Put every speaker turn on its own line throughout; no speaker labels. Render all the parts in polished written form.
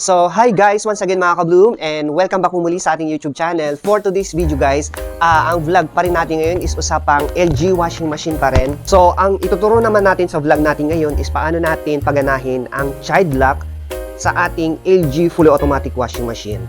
So, hi guys! Once again mga ka-Bloom and welcome back muli sa ating YouTube channel. For today's video guys, ang vlog pa rin natin ngayon is usapang LG washing machine pa rin. So, ang ituturo naman natin sa vlog natin ngayon is paano natin paganahin ang child lock sa ating LG fully automatic washing machine.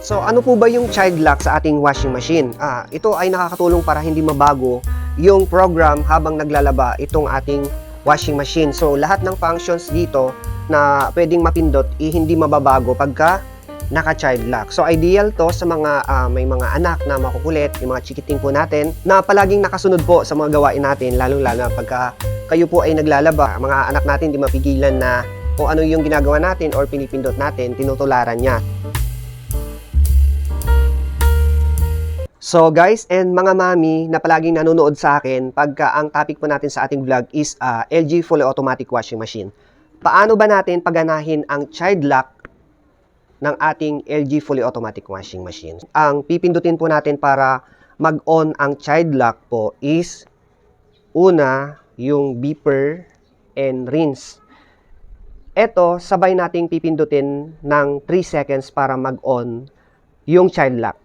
So, ano po ba yung child lock sa ating washing machine? Ito ay nakakatulong para hindi mabago yung program habang naglalaba itong ating washing machine. So, lahat ng functions dito na pwedeng mapindot hindi mababago pagka naka-child lock. So, ideal to sa mga may mga anak na makukulit, yung mga chikiting po natin, na palaging nakasunod po sa mga gawain natin, lalong-lalo na pagka kayo po ay naglalaba. Mga anak natin di mapigilan na kung ano yung ginagawa natin or pinipindot natin, tinutularan niya. So guys and mga mami na palaging nanonood sa akin pagka ang topic po natin sa ating vlog is LG fully automatic washing machine. Paano ba natin paganahin ang child lock ng ating LG fully automatic washing machine? Ang pipindutin po natin para mag-on ang child lock po is una, yung beeper and rinse. Ito, sabay nating pipindutin ng 3 seconds para mag-on yung child lock.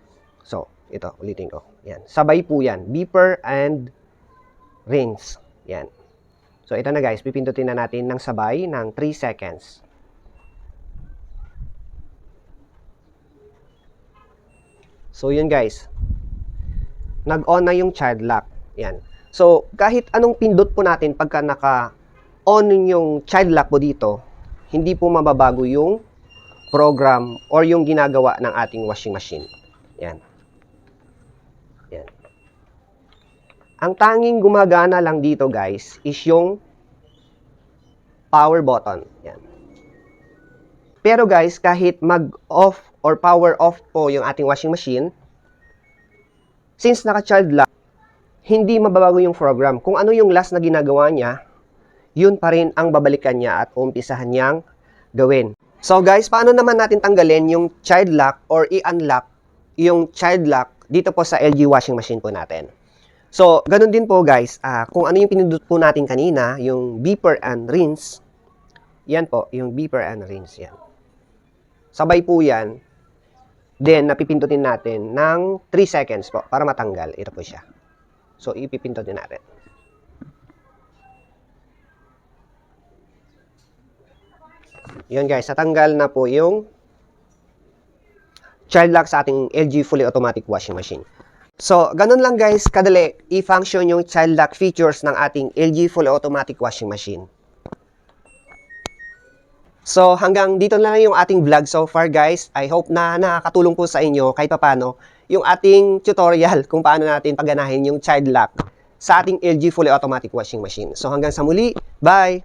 So, ito, ulitin ko. Yan. Sabay po yan. Beeper and rinse. Yan. So, ito na guys. Pipindutin na natin ng sabay ng 3 seconds. So, yun guys. Nag-on na yung child lock. Yan. So, kahit anong pindot po natin pagka naka-on yung child lock po dito, hindi po mababago yung program or yung ginagawa ng ating washing machine. Yan. Yan. Ang tanging gumagana lang dito guys is yung power button. Yan. Pero guys, kahit mag-off or power off po yung ating washing machine, since naka-child lock, hindi mababago yung program. Kung ano yung last na ginagawa niya, yun pa rin ang babalikan niya at umpisahan niyang gawin. So guys, paano naman natin tanggalin yung child lock or i-unlock yung child lock dito po sa LG washing machine po natin? So, ganun din po guys, kung ano yung pinindot po natin kanina, yung beeper and rinse, yan po, yung beeper and rinse, yan. Sabay po yan, then napipindutin natin ng 3 seconds po para matanggal. Ito po siya. So, ipipindutin natin. Yun guys, natanggal na po yung child lock sa ating LG fully automatic washing machine. So, ganun lang guys, kadali i-function yung child lock features ng ating LG fully automatic washing machine. So, hanggang dito na lang yung ating vlog so far guys. I hope na nakakatulong po sa inyo kahit papano yung ating tutorial kung paano natin paganahin yung child lock sa ating LG fully automatic washing machine. So, hanggang sa muli, bye!